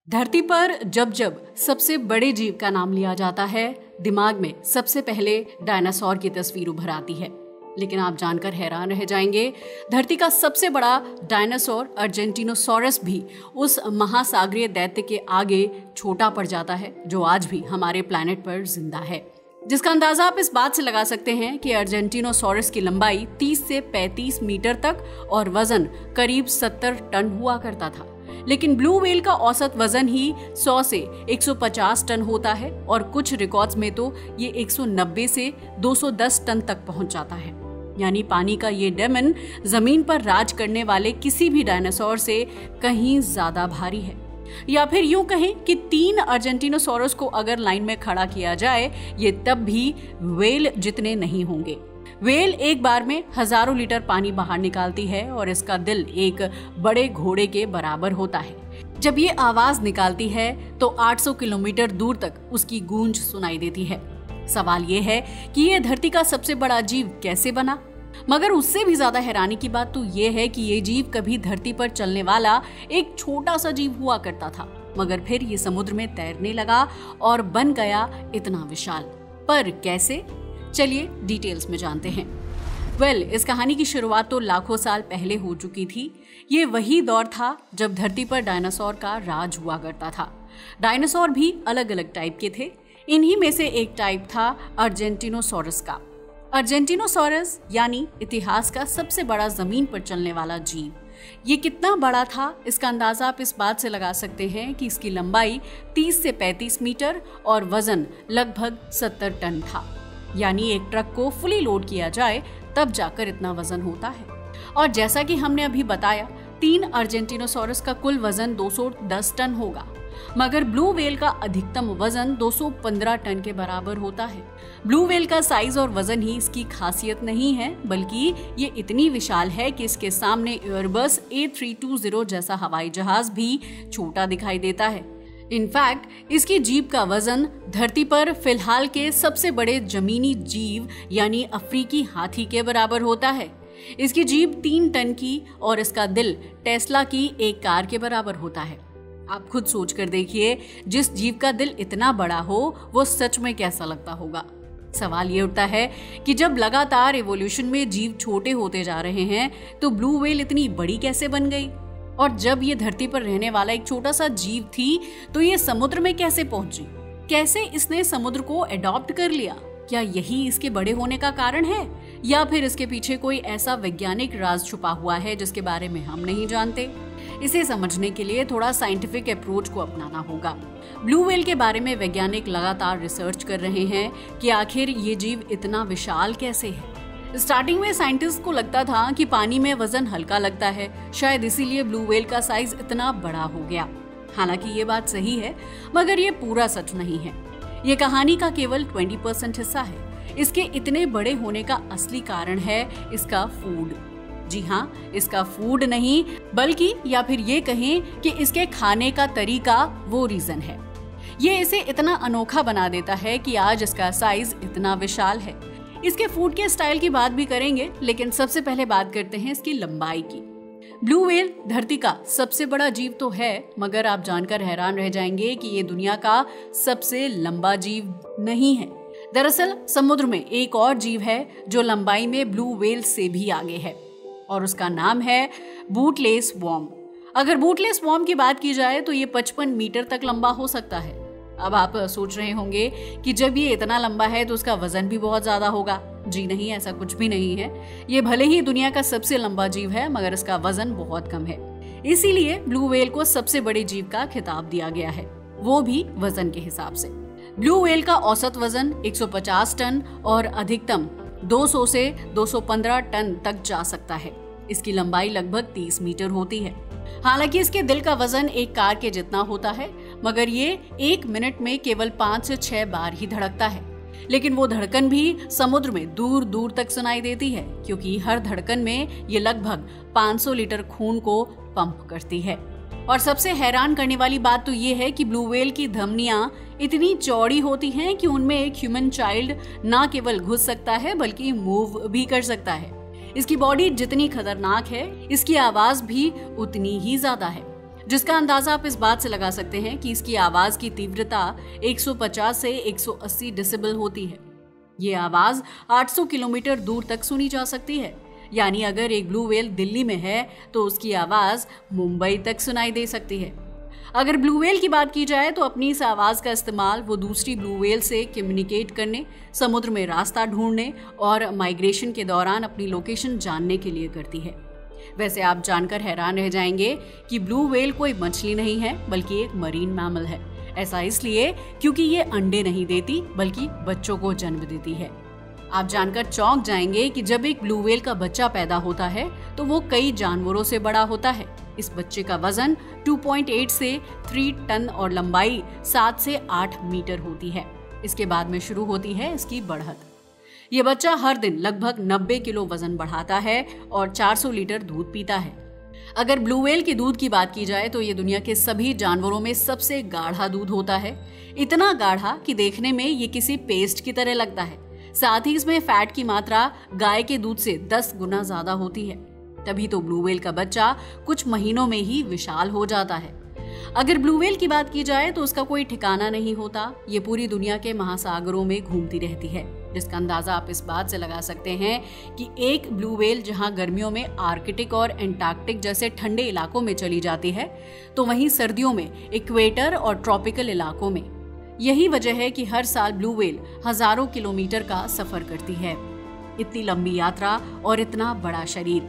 धरती पर जब जब सबसे बड़े जीव का नाम लिया जाता है, दिमाग में सबसे पहले डायनासोर की तस्वीर उभर आती है। लेकिन आप जानकर हैरान रह जाएंगे, धरती का सबसे बड़ा डायनासोर अर्जेंटिनोसॉरस भी उस महासागरीय दैत्य के आगे छोटा पड़ जाता है, जो आज भी हमारे प्लैनेट पर जिंदा है। जिसका अंदाजा आप इस बात से लगा सकते हैं कि अर्जेंटिनोसॉरस की लंबाई 30 से 35 मीटर तक और वजन करीब 70 टन हुआ करता था। लेकिन ब्लू व्हेल का औसत वजन ही 100 से 150 टन होता है और कुछ रिकॉर्ड्स में तो ये 190 से 210 टन तक पहुंच जाता है। यानी पानी का ये डेमन जमीन पर राज करने वाले किसी भी डायनासोर से कहीं ज्यादा भारी है। या फिर यूं कहें कि 3 अर्जेंटिनोसॉरस को अगर लाइन में खड़ा किया जाए, ये तब भी व्हेल जितने नहीं होंगे। व्हेल एक बार में हजारों लीटर पानी बाहर निकालती है और इसका दिल एक बड़े घोड़े के बराबर होता है। जब ये आवाज निकालती है तो 800 किलोमीटर दूर तक उसकी गूंज सुनाई देती है। सवाल ये है कि ये धरती का सबसे बड़ा जीव कैसे बना? मगर उससे भी ज्यादा हैरानी की बात तो ये है कि ये जीव कभी धरती पर चलने वाला एक छोटा सा जीव हुआ करता था, मगर फिर ये समुद्र में तैरने लगा और बन गया इतना विशाल। पर कैसे? चलिए डिटेल्स में जानते हैं। इस कहानी की शुरुआत तो लाखों साल पहले हो चुकी थी। ये वही दौर था जब धरती पर डायनासोर का राज हुआ करता था। डायनासोर भी अलग अलग टाइप के थे। इन्हीं में से एक टाइप था अर्जेंटिनोसॉरस का। अर्जेंटिनोसॉरस यानी इतिहास का सबसे बड़ा जमीन पर चलने वाला जीव। ये कितना बड़ा था, इसका अंदाजा आप इस बात से लगा सकते हैं कि इसकी लंबाई 30 से 35 मीटर और वजन लगभग 70 टन था। यानी एक ट्रक को फुली लोड किया जाए तब जाकर इतना वजन होता है। और जैसा कि हमने अभी बताया, 3 अर्जेंटिनोसॉरस का कुल वजन 210 टन होगा, मगर ब्लू व्हेल का अधिकतम वजन 215 टन के बराबर होता है। ब्लू व्हेल का साइज और वजन ही इसकी खासियत नहीं है, बल्कि ये इतनी विशाल है कि इसके सामने एयरबस A320 जैसा हवाई जहाज भी छोटा दिखाई देता है। इनफैक्ट इसकी जीभ का वजन धरती पर फिलहाल के सबसे बड़े जमीनी जीव यानी अफ्रीकी हाथी के बराबर होता है। इसकी जीभ 3 टन की और इसका दिल टेस्ला की एक कार के बराबर होता है। आप खुद सोच कर देखिए, जिस जीव का दिल इतना बड़ा हो वो सच में कैसा लगता होगा। सवाल ये उठता है कि जब लगातार इवोल्यूशन में जीव छोटे होते जा रहे हैं तो ब्लू व्हेल इतनी बड़ी कैसे बन गई? और जब ये धरती पर रहने वाला एक छोटा सा जीव थी तो ये समुद्र में कैसे पहुंची? कैसे इसने समुद्र को अडॉप्ट कर लिया? क्या यही इसके बड़े होने का कारण है, या फिर इसके पीछे कोई ऐसा वैज्ञानिक राज छुपा हुआ है जिसके बारे में हम नहीं जानते? इसे समझने के लिए थोड़ा साइंटिफिक अप्रोच को अपनाना होगा। ब्लू व्हेल के बारे में वैज्ञानिक लगातार रिसर्च कर रहे हैं कि आखिर ये जीव इतना विशाल कैसे है। स्टार्टिंग में साइंटिस्ट को लगता था कि पानी में वजन हल्का लगता है, शायद इसीलिए ब्लू व्हेल का साइज इतना बड़ा हो गया। हालांकि ये बात सही है, मगर ये पूरा सच नहीं है। ये कहानी का केवल 20% हिस्सा है। इसके इतने बड़े होने का असली कारण है इसका फूड। जी हाँ, इसका फूड नहीं, बल्कि या फिर ये कहें कि इसके खाने का तरीका वो रीजन है। ये इसे इतना अनोखा बना देता है कि आज इसका साइज इतना विशाल है। इसके फूड के स्टाइल की बात भी करेंगे, लेकिन सबसे पहले बात करते हैं इसकी लंबाई की। ब्लू व्हेल धरती का सबसे बड़ा जीव तो है, मगर आप जानकर हैरान रह जाएंगे कि ये दुनिया का सबसे लंबा जीव नहीं है। दरअसल समुद्र में एक और जीव है जो लंबाई में ब्लू व्हेल से भी आगे है, और उसका नाम है बूटलेस वॉर्म। अगर बूटलेस वॉर्म की बात की जाए तो ये 55 मीटर तक लंबा हो सकता है। अब आप सोच रहे होंगे कि जब ये इतना लंबा है तो उसका वजन भी बहुत ज्यादा होगा। जी नहीं, ऐसा कुछ भी नहीं है। ये भले ही दुनिया का सबसे लंबा जीव है, मगर इसका वजन बहुत कम है। इसीलिए ब्लू व्हेल को सबसे बड़े जीव का खिताब दिया गया है, वो भी वजन के हिसाब से। ब्लू व्हेल का औसत वजन 150 टन और अधिकतम 200 से 215 टन तक जा सकता है। इसकी लंबाई लगभग 30 मीटर होती है। हालांकि इसके दिल का वजन एक कार के जितना होता है, मगर ये 1 मिनट में केवल 5 से 6 बार ही धड़कता है। लेकिन वो धड़कन भी समुद्र में दूर दूर तक सुनाई देती है, क्योंकि हर धड़कन में ये लगभग 500 लीटर खून को पंप करती है। और सबसे हैरान करने वाली बात तो ये है कि ब्लू व्हेल की धमनियां इतनी चौड़ी होती हैं कि उनमें एक ह्यूमन चाइल्ड ना केवल घुस सकता है बल्कि मूव भी कर सकता है। इसकी बॉडी जितनी खतरनाक है, इसकी आवाज भी उतनी ही ज्यादा है। जिसका अंदाजा आप इस बात से लगा सकते हैं कि इसकी आवाज की तीव्रता 150 से 180 डेसिबल होती है। ये आवाज 800 किलोमीटर दूर तक सुनी जा सकती है। यानी अगर एक ब्लू व्हेल दिल्ली में है तो उसकी आवाज मुंबई तक सुनाई दे सकती है। अगर ब्लू व्हेल की बात की जाए तो अपनी इस आवाज का इस्तेमाल वो दूसरी ब्लू व्हेल से कम्युनिकेट करने, समुद्र में रास्ता ढूंढने और माइग्रेशन के दौरान अपनी लोकेशन जानने के लिए करती है। वैसे आप जानकर हैरान रह जाएंगे कि ब्लू व्हेल कोई मछली नहीं है बल्कि एक मरीन मैमल है। ऐसा इसलिए क्योंकि ये अंडे नहीं देती बल्कि बच्चों को जन्म देती है। आप जानकर चौंक जाएंगे कि जब एक ब्लू व्हेल का बच्चा पैदा होता है तो वो कई जानवरों से बड़ा होता है। इस बच्चे का वजन 2.8 से 3 टन और लंबाई 7 से 8 मीटर होती है। इसके बाद में शुरू होती है इसकी बढ़त। ये बच्चा हर दिन लगभग 90 किलो वजन बढ़ाता है और 400 लीटर दूध पीता है। अगर ब्लू व्हेल के दूध की बात की जाए तो ये दुनिया के सभी जानवरों में सबसे गाढ़ा दूध होता है। इतना गाढ़ा कि देखने में ये किसी पेस्ट की तरह लगता है। साथ ही इसमें फैट की मात्रा गाय के दूध से 10 गुना ज्यादा होती है। तभी तो ब्लू व्हेल का बच्चा कुछ महीनों में ही विशाल हो जाता है। अगर ब्लू व्हेल की बात की जाए तो उसका कोई ठिकाना नहीं होता। ये पूरी दुनिया के महासागरों में घूमती रहती है, जिसका अंदाजा आप इस बात से लगा सकते हैं कि एक ब्लू व्हेल जहां गर्मियों में आर्कटिक और एंटार्क्टिक जैसे ठंडे इलाकों में चली जाती है तो वहीं सर्दियों में इक्वेटर और ट्रॉपिकल इलाकों में। यही वजह है कि हर साल ब्लू व्हेल हजारों किलोमीटर का सफर करती है। इतनी लंबी यात्रा और इतना बड़ा शरीर,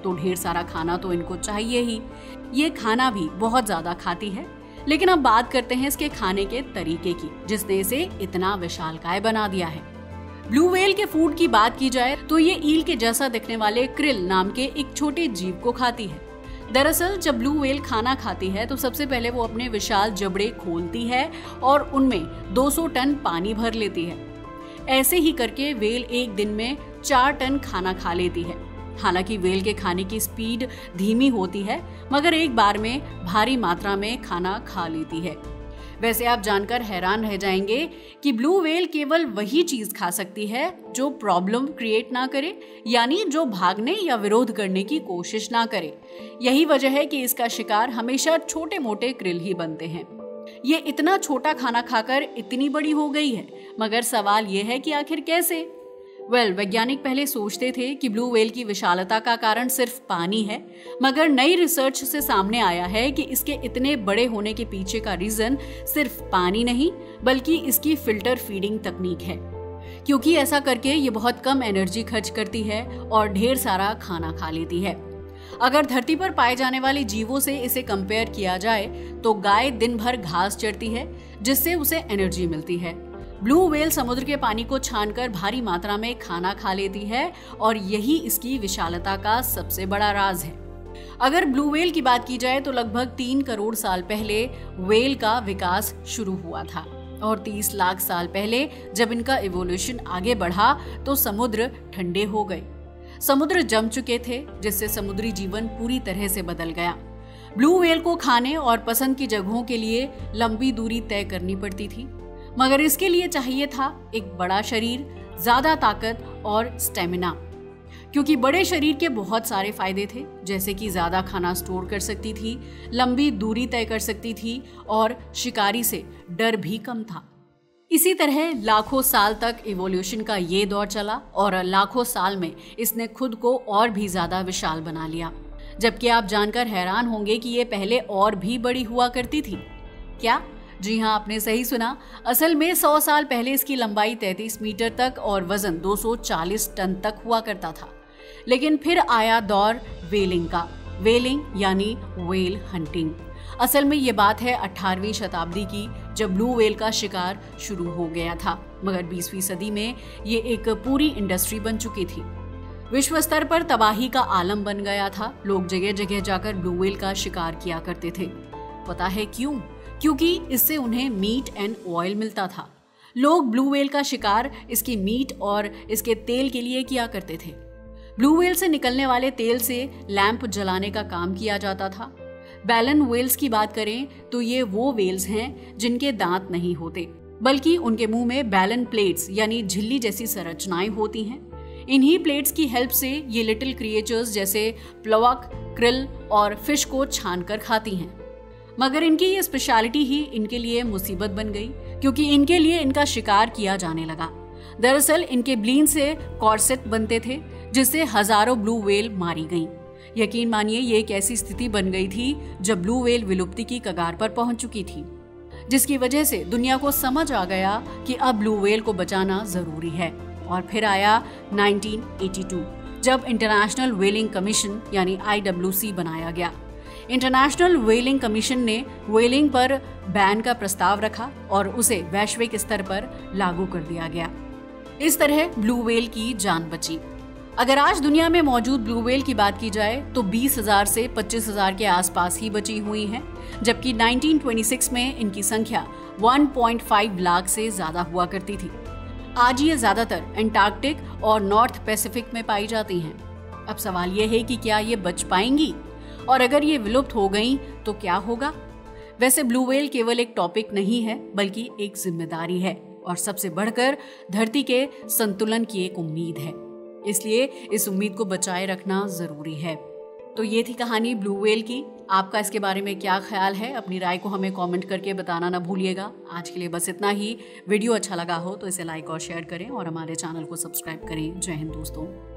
तो ढेर सारा खाना तो इनको चाहिए ही। ये खाना भी बहुत ज्यादा खाती है। लेकिन अब बात करते हैं इसके खाने के तरीके की, जिसने इसे इतना विशालकाय बना दिया है। ब्लू व्हेल के फूड की बात की जाए तो ये ईल के जैसा दिखने वाले क्रिल नाम के एक छोटे जीव को खाती है। दरअसल जब ब्लू व्हेल खाना खाती है तो सबसे पहले वो अपने विशाल जबड़े खोलती है और उनमें 200 टन पानी भर लेती है। ऐसे ही करके व्हेल एक दिन में 4 टन खाना खा लेती है। हालांकि व्हेल के खाने की स्पीड धीमी होती है, मगर एक बार में भारी मात्रा में खाना खा लेती है। वैसे आप जानकर हैरान रह जाएंगे कि ब्लू व्हेल केवल वही चीज खा सकती है जो प्रॉब्लम क्रिएट ना करे, यानी जो भागने या विरोध करने की कोशिश ना करे। यही वजह है कि इसका शिकार हमेशा छोटे मोटे क्रिल ही बनते हैं। ये इतना छोटा खाना खाकर इतनी बड़ी हो गई है, मगर सवाल ये है कि आखिर कैसे? वैज्ञानिक पहले सोचते थे कि ब्लू व्हेल की विशालता का कारण सिर्फ पानी है, मगर नई रिसर्च से सामने आया है कि इसके इतने बड़े होने के पीछे का रीजन सिर्फ पानी नहीं बल्कि इसकी फिल्टर फीडिंग तकनीक है। क्योंकि ऐसा करके ये बहुत कम एनर्जी खर्च करती है और ढेर सारा खाना खा लेती है। अगर धरती पर पाए जाने वाले जीवों से इसे कंपेयर किया जाए तो गाय दिन भर घास चरती है, जिससे उसे एनर्जी मिलती है। ब्लू व्हेल समुद्र के पानी को छानकर भारी मात्रा में खाना खा लेती है और यही इसकी विशालता का सबसे बड़ा राज है। अगर ब्लू व्हेल की बात की जाए तो लगभग 3 करोड़ साल पहले व्हेल का विकास शुरू हुआ था और 30 लाख साल पहले जब इनका इवोल्यूशन आगे बढ़ा तो समुद्र ठंडे हो गए। समुद्र जम चुके थे, जिससे समुद्री जीवन पूरी तरह से बदल गया। ब्लू व्हेल को खाने और पसंद की जगहों के लिए लंबी दूरी तय करनी पड़ती थी, मगर इसके लिए चाहिए था एक बड़ा शरीर, ज्यादा ताकत और स्टेमिना। क्योंकि बड़े शरीर के बहुत सारे फायदे थे, जैसे कि ज्यादा खाना स्टोर कर सकती थी, लंबी दूरी तय कर सकती थी और शिकारी से डर भी कम था। इसी तरह लाखों साल तक इवोल्यूशन का ये दौर चला और लाखों साल में इसने खुद को और भी ज्यादा विशाल बना लिया। जबकि आप जानकर हैरान होंगे कि ये पहले और भी बड़ी हुआ करती थी। क्या? जी हाँ, आपने सही सुना। असल में 100 साल पहले इसकी लंबाई 33 मीटर तक और वजन 240 टन तक हुआ करता था। लेकिन फिर आया दौर व्हेलिंग का। व्हेलिंग यानी व्हेल हंटिंग। असल में ये बात है 18वीं शताब्दी की, जब ब्लू व्हेल का शिकार शुरू हो गया था। मगर 20वीं सदी में ये एक पूरी इंडस्ट्री बन चुकी थी। विश्व स्तर पर तबाही का आलम बन गया था। लोग जगह जगह जाकर ब्लू व्हेल का शिकार किया करते थे। पता है क्यों? क्योंकि इससे उन्हें मीट एंड ऑयल मिलता था। लोग ब्लू व्हेल का शिकार इसकी मीट और इसके तेल के लिए किया करते थे। ब्लू व्हेल से निकलने वाले तेल से लैंप जलाने का काम किया जाता था। बैलन व्हेल्स की बात करें तो ये वो व्हेल्स हैं जिनके दांत नहीं होते, बल्कि उनके मुंह में बैलन प्लेट्स यानी झिल्ली जैसी संरचनाएं होती हैं। इन्हीं प्लेट्स की हेल्प से ये लिटिल क्रिएचर्स जैसे प्लवक, क्रिल और फिश को छानकर खाती हैं। मगर इनकी ये स्पेशलिटी ही इनके लिए मुसीबत बन गई, क्योंकि इनके लिए इनका शिकार किया जाने लगा। दरअसल इनके ब्लीन से कॉर्सेट बनते थे, जिससे हजारों ब्लू व्हेल मारी गईं। यकीन मानिए ये एक ऐसी स्थिति बन गई थी जब ब्लू व्हेल विलुप्ति की कगार पर पहुंच चुकी थी, जिसकी वजह से दुनिया को समझ आ गया कि अब ब्लू व्हेल को बचाना जरूरी है। और फिर आया 1982, जब इंटरनेशनल व्हेलिंग कमीशन यानी IWC बनाया गया। इंटरनेशनल व्हेलिंग कमीशन ने व्हेलिंग पर बैन का प्रस्ताव रखा और उसे वैश्विक स्तर पर लागू कर दिया गया। इस तरह ब्लू व्हेल की जान बची। अगर आज दुनिया में मौजूद ब्लू व्हेल की बात की जाए तो 20,000 से 25,000 के आसपास ही बची हुई हैं, जबकि 1926 में इनकी संख्या 1.5 लाख से ज्यादा हुआ करती थी। आज ये ज्यादातर एंटार्कटिक और नॉर्थ पैसिफिक में पाई जाती हैं। अब सवाल ये है कि क्या ये बच पाएंगी, और अगर ये विलुप्त हो गई तो क्या होगा? वैसे ब्लू व्हेल केवल एक टॉपिक नहीं है, बल्कि एक जिम्मेदारी है, और सबसे बढ़कर धरती के संतुलन की एक उम्मीद है। इसलिए इस उम्मीद को बचाए रखना जरूरी है। तो ये थी कहानी ब्लू व्हेल की। आपका इसके बारे में क्या ख्याल है? अपनी राय को हमें कमेंट करके बताना ना भूलिएगा। आज के लिए बस इतना ही। वीडियो अच्छा लगा हो तो इसे लाइक और शेयर करें और हमारे चैनल को सब्सक्राइब करें। जय हिंद दोस्तों।